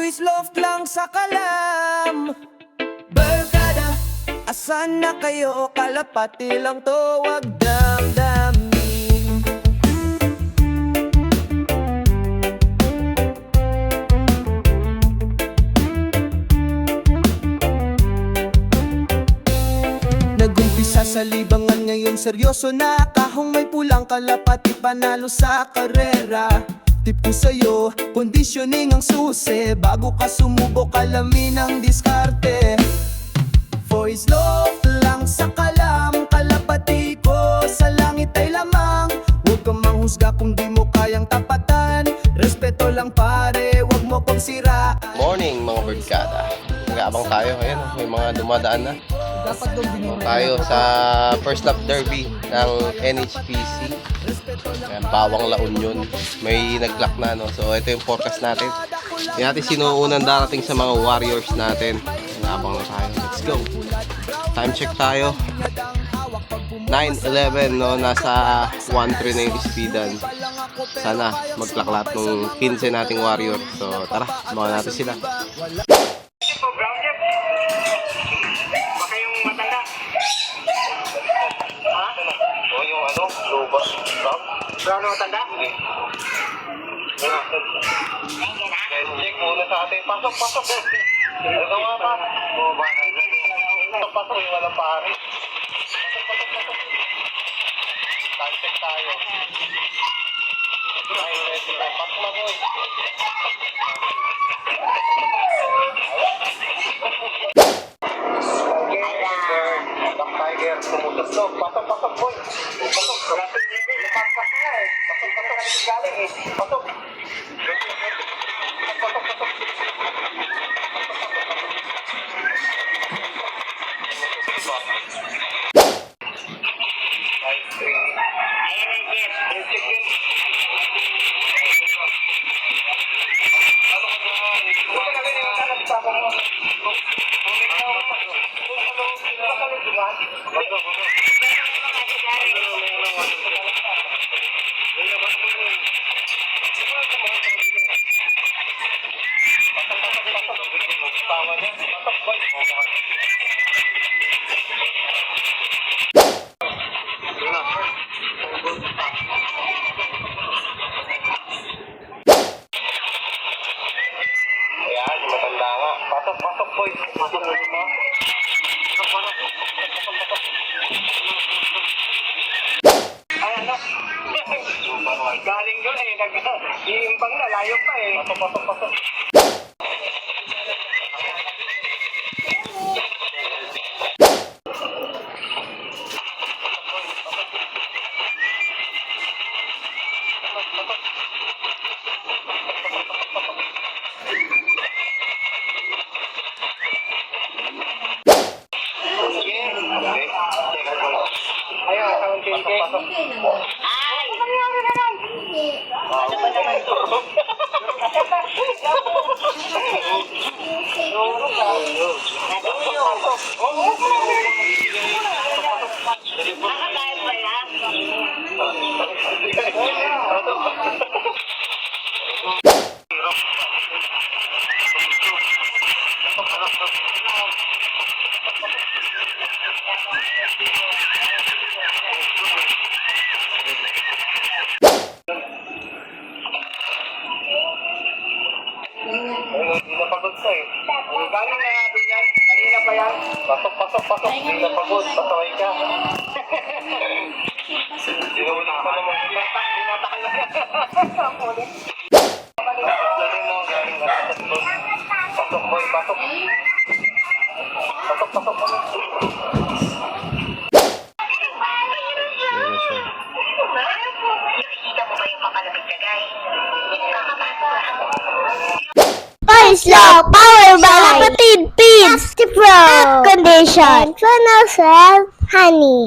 Boys loft lang sa kalam. Barkada, asan na kayo? Kalapati lang to, wag damdamin. Nagumpisa sa libangan, ngayon seryoso na. Kahong may pulang kalapati, panalo sa karera. Tip ko sa'yo, conditioning ang susi. Bago ka sumubok, alamin ang diskarte. Voice loft lang sa kalam. Kalapati ko sa langit ay lamang. Huwag kang manghusga kung di mo kayang tapatan. Respeto lang pare, huwag mo kong siraan. Morning mga birdkada. Nag-aabang tayo ngayon. May mga dumadaan na. Tayo sa first lap derby ng NHPC. Ayan, Bawang La Union. May nag-clock na, no? So ito yung forecast natin. Hindi natin sinuunang darating sa mga warriors natin. Nag-aabang na tayo. Let's go. Time check tayo. 9:11, no? Nasa 1.3 na yung speedan. Sana mag-clock lahat ng 15 nating warrior. So tara, samahan natin sila. Baka yung matanda. Ha? O yung ano? Luba. Brown na matanda? Hindi. Check muna sa atin. Pasok, pasok. Ito nga pa. Pasok, yung walang pari. Pasok, pasok, pasok. Time check tayo. Pasok na boy. Tiger, tumutusok. Pasok, pasok, boy. Pasok. Pasok, pasok nga eh. Pasok, pasok. Pasok. Pasok, pasok. Ayan, matanda nga. Pasok, pasok, boy. Pasok na rin mo. Pasok, pasok. Pasok, pasok. Ay, ano? Galing doon eh. Iimbang na, layo pa eh. Pasok, pasok, pasok. Ayaw, asang tinke. Ay! Nangyari na lang! Ano ba naman ito? Nakakain ba yan? Hindi na pagod siya eh. Galing na natin yan. Kanina pa yan. Pasok, pasok, pasok. Hindi na pagod. Pasaway ka. Hindi na wala pa naman. Binatakal na yan. Pasok boy, pasok. Pasok, pasok, pasok. Nakikita mo ba yung papalamig na guy? Voice Loft, powered by Kapatid Feeds, Pro Condition, 107 Honey.